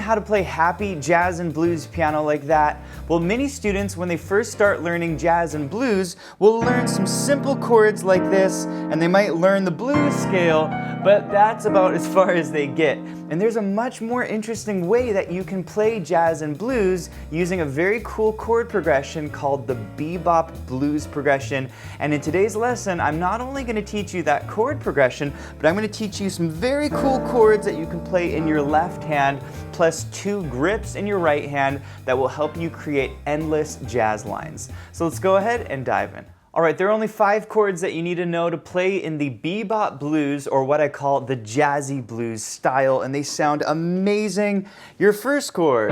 how to play happy jazz and blues piano like that? Well, many students, when they first start learning jazz and blues, will learn some simple chords like this, and they might learn the blues scale, but that's about as far as they get. And there's a much more interesting way that you can play jazz and blues using a very cool chord progression called the Bebop blues progression. And in today's lesson, I'm not only going to teach you that chord progression, but I'm going to teach you some very cool chords that you can play in your left hand, plus 2 grips in your right hand that will help you create endless jazz lines. So let's go ahead and dive in. Alright, there are only 5 chords that you need to know to play in the Bebop blues, or what I call the Jazzy Blues style, and they sound amazing. Your first chord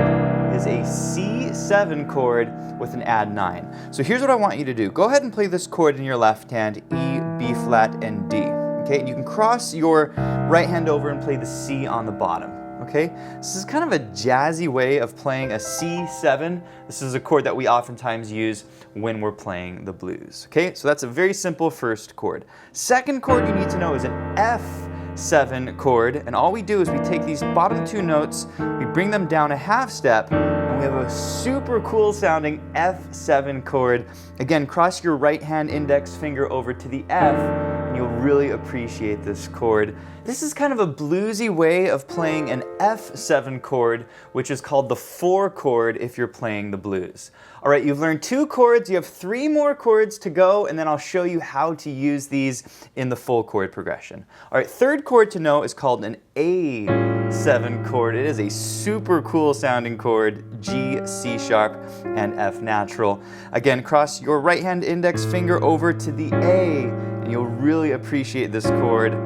is a C7 chord with an add 9. So here's what I want you to do. Go ahead and play this chord in your left hand, E, B flat, and D. Okay, and you can cross your right hand over and play the C on the bottom. Okay, this is kind of a jazzy way of playing a C7. This is a chord that we oftentimes use when we're playing the blues. Okay, so that's a very simple first chord. Second chord you need to know is an F7 chord, and all we do is we take these bottom 2 notes, we bring them down a half step, and we have a super cool sounding F7 chord. Again, cross your right hand index finger over to the F, and you'll really appreciate this chord. This is kind of a bluesy way of playing an F7 chord, which is called the 4 chord if you're playing the blues. All right, you've learned 2 chords, you have 3 more chords to go, and then I'll show you how to use these in the full chord progression. All right, third chord to know is called an A7 chord. It is a super cool sounding chord, G, C sharp, and F natural. Again, cross your right hand index finger over to the A, and you'll really appreciate this chord.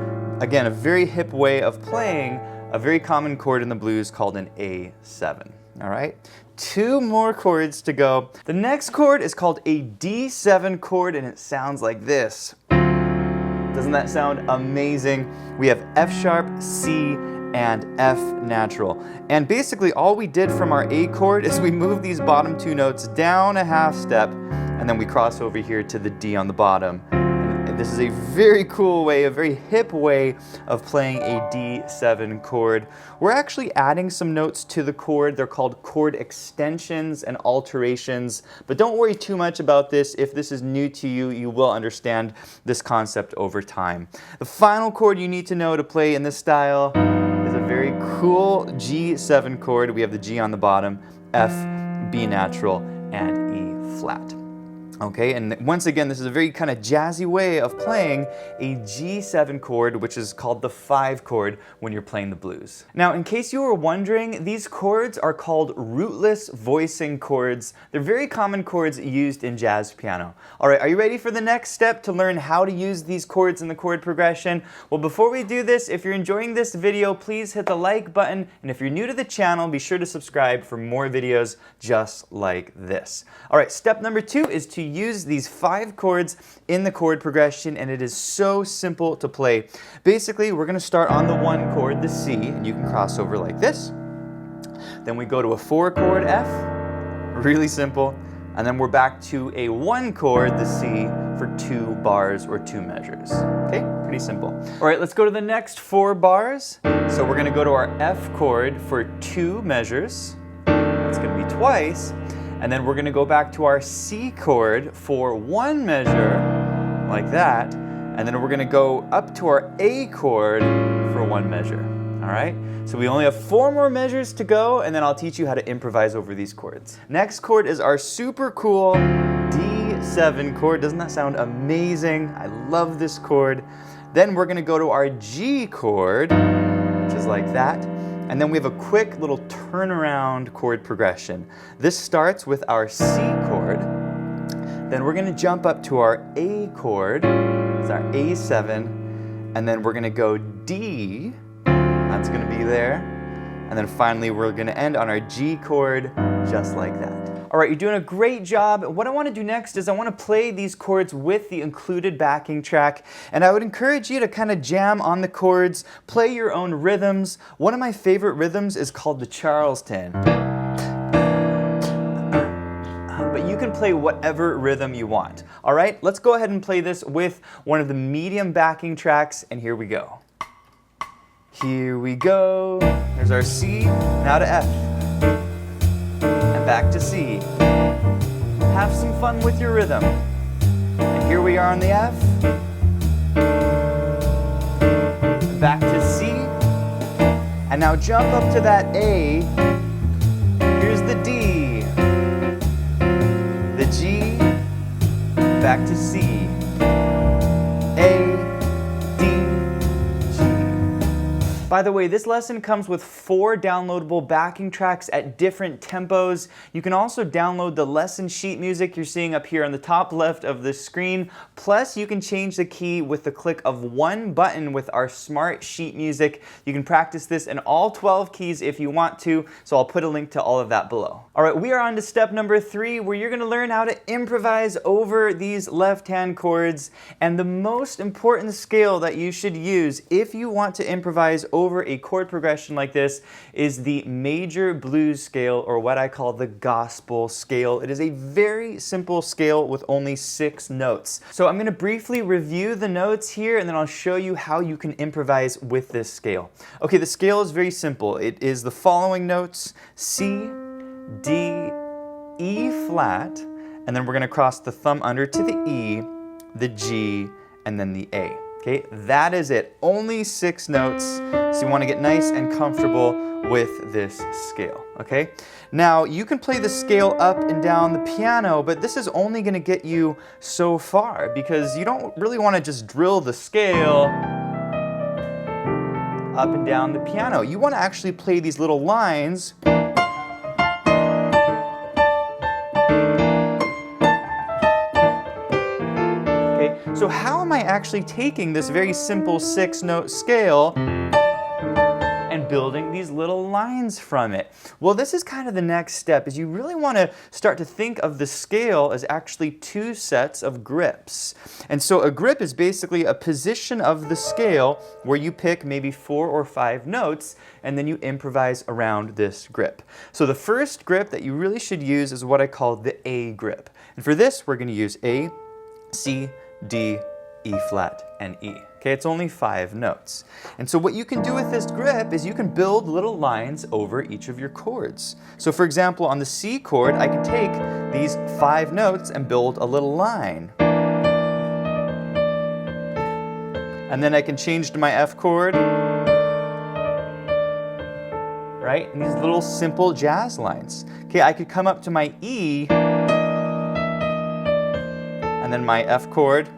Again, a very hip way of playing a very common chord in the blues called an A7. All right, 2 more chords to go. The next chord is called a D7 chord, and it sounds like this. Doesn't that sound amazing? We have F sharp, C, and F natural. And basically all we did from our A chord is we moved these bottom 2 notes down a half step, and then we cross over here to the D on the bottom. This is a very cool way, a very hip way of playing a D7 chord. We're actually adding some notes to the chord. They're called chord extensions and alterations. But don't worry too much about this. If this is new to you, you will understand this concept over time. The final chord you need to know to play in this style is a very cool G7 chord. We have the G on the bottom, F, B natural, and E flat. Okay, and once again, this is a very kind of jazzy way of playing a G7 chord, which is called the 5 chord when you're playing the blues. Now, in case you were wondering, these chords are called rootless voicing chords. They're very common chords used in jazz piano. All right, are you ready for the next step to learn how to use these chords in the chord progression? Well, before we do this, if you're enjoying this video, please hit the like button, and if you're new to the channel, be sure to subscribe for more videos just like this. All right, step number 2 is to use these 5 chords in the chord progression, and it is so simple to play. Basically, we're going to start on the 1 chord, the C, and you can cross over like this. Then we go to a 4 chord F, really simple, and then we're back to a 1 chord, the C, for 2 bars or 2 measures. Okay, pretty simple. All right, let's go to the next 4 bars. So we're going to go to our F chord for 2 measures. That's going to be twice. And then we're going to go back to our C chord for 1 measure, like that. And then we're going to go up to our A chord for 1 measure. All right? So we only have 4 more measures to go, and then I'll teach you how to improvise over these chords. Next chord is our super cool D7 chord. Doesn't that sound amazing? I love this chord. Then we're going to go to our G chord, which is like that. And then we have a quick little turnaround chord progression. This starts with our C chord. Then we're going to jump up to our A chord. It's our A7. And then we're going to go D. That's going to be there. And then finally we're going to end on our G chord just like that. All right, you're doing a great job. What I want to do next is I want to play these chords with the included backing track, and I would encourage you to kind of jam on the chords, play your own rhythms. One of my favorite rhythms is called the Charleston. But you can play whatever rhythm you want. All right, let's go ahead and play this with one of the medium backing tracks, and here we go. Here we go. There's our C, now to F. And back to C. Have some fun with your rhythm. And here we are on the F. Back to C. And now jump up to that A. Here's the D. The G. Back to C. A. By the way, this lesson comes with 4 downloadable backing tracks at different tempos. You can also download the lesson sheet music you're seeing up here on the top left of the screen. Plus, you can change the key with the click of one button with our smart sheet music. You can practice this in all 12 keys if you want to, so I'll put a link to all of that below. All right, we are on to step number 3, where you're gonna learn how to improvise over these left-hand chords. And the most important scale that you should use if you want to improvise over a chord progression like this is the major blues scale, or what I call the gospel scale. It is a very simple scale with only 6 notes. So I'm going to briefly review the notes here, and then I'll show you how you can improvise with this scale. Okay, the scale is very simple. It is the following notes: C, D, E flat, and then we're going to cross the thumb under to the E, the G, and then the A. Okay, that is it. Only 6 notes, so you want to get nice and comfortable with this scale, okay? Now, you can play the scale up and down the piano, but this is only going to get you so far, because you don't really want to just drill the scale up and down the piano. You want to actually play these little lines. So how am I actually taking this very simple 6-note scale and building these little lines from it? Well, this is kind of the next step, is you really want to start to think of the scale as actually 2 sets of grips. And so a grip is basically a position of the scale where you pick maybe 4 or 5 notes, and then you improvise around this grip. So the first grip that you really should use is what I call the A grip. And for this, we're going to use A, C, D, E flat, and E. Okay, it's only 5 notes. And so what you can do with this grip is you can build little lines over each of your chords. So for example, on the C chord, I can take these 5 notes and build a little line. And then I can change to my F chord, right? And these little simple jazz lines. Okay, I could come up to my E, and then my F chord.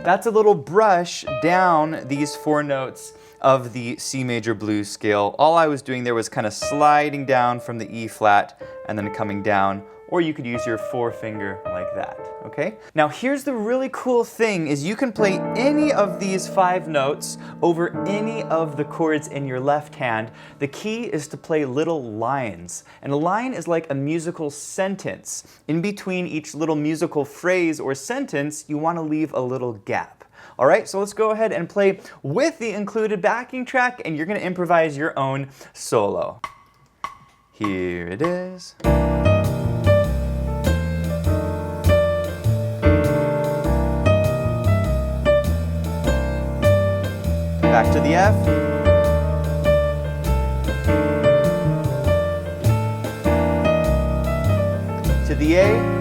That's a little brush down these 4 notes of the C major blues scale. All I was doing there was kind of sliding down from the E flat and then coming down, or you could use your forefinger like that, okay? Now here's the really cool thing, is you can play any of these 5 notes over any of the chords in your left hand. The key is to play little lines. And a line is like a musical sentence. In between each little musical phrase or sentence, you want to leave a little gap. All right, so let's go ahead and play with the included backing track, and you're going to improvise your own solo. Here it is. Back to the F. To the A.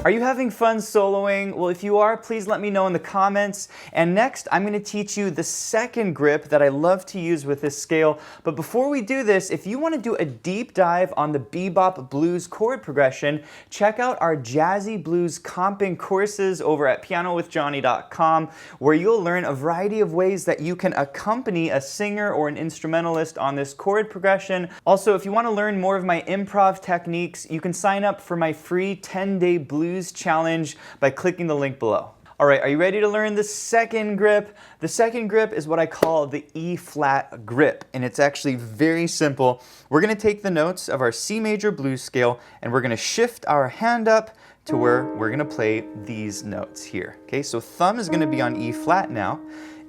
Are you having fun soloing? Well, if you are, please let me know in the comments. And next, I'm going to teach you the second grip that I love to use with this scale. But before we do this, if you want to do a deep dive on the bebop blues chord progression, check out our Jazzy Blues Comping courses over at pianowithjonny.com, where you'll learn a variety of ways that you can accompany a singer or an instrumentalist on this chord progression. Also, if you want to learn more of my improv techniques, you can sign up for my free 10-day blues challenge by clicking the link below. All right, are you ready to learn the second grip? The second grip is what I call the E flat grip, and it's actually very simple. We're gonna take the notes of our C major blues scale and we're gonna shift our hand up to where we're gonna play these notes here. Okay, so thumb is gonna be on E flat now,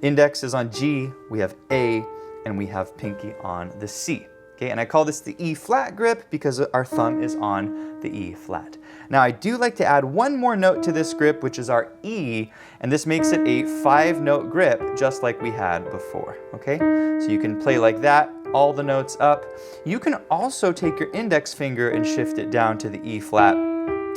index is on G, we have A, and we have pinky on the C. Okay, and I call this the E flat grip because our thumb is on the E flat. Now I do like to add one more note to this grip, which is our E, and this makes it a 5-note grip, just like we had before, okay? So you can play like that, all the notes up. You can also take your index finger and shift it down to the E flat,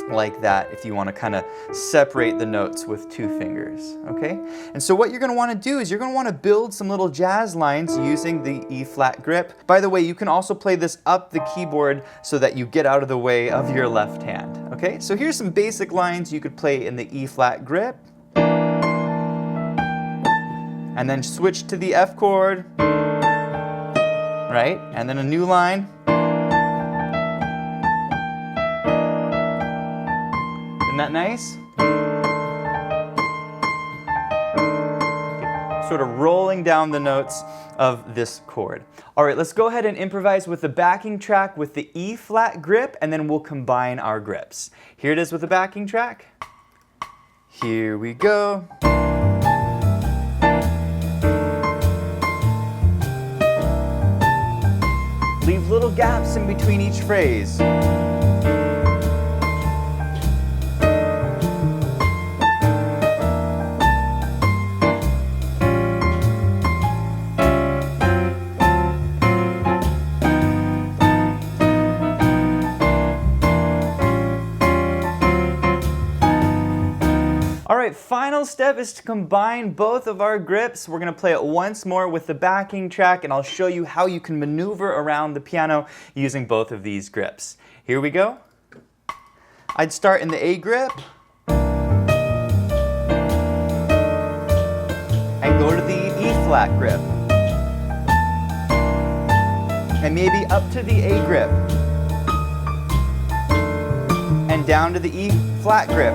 like that, if you want to kind of separate the notes with 2 fingers, okay? And so what you're going to want to do is you're going to want to build some little jazz lines using the E flat grip. By the way, you can also play this up the keyboard so that you get out of the way of your left hand, okay? So here's some basic lines you could play in the E flat grip. And then switch to the F chord, right? And then a new line. Isn't that nice? Sort of rolling down the notes of this chord. All right, let's go ahead and improvise with the backing track with the E flat grip, and then we'll combine our grips. Here it is with the backing track. Here we go. Leave little gaps in between each phrase. All right, final step is to combine both of our grips. We're gonna play it once more with the backing track, and I'll show you how you can maneuver around the piano using both of these grips. Here we go. I'd start in the A grip and go to the E flat grip. And maybe up to the A grip and down to the E flat grip.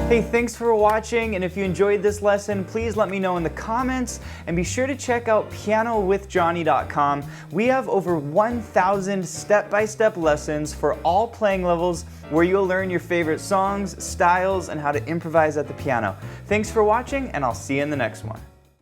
Hey, thanks for watching, and if you enjoyed this lesson, please let me know in the comments, and be sure to check out pianowithjonny.com. We have over 1,000 step-by-step lessons for all playing levels where you'll learn your favorite songs, styles, and how to improvise at the piano. Thanks for watching, and I'll see you in the next one.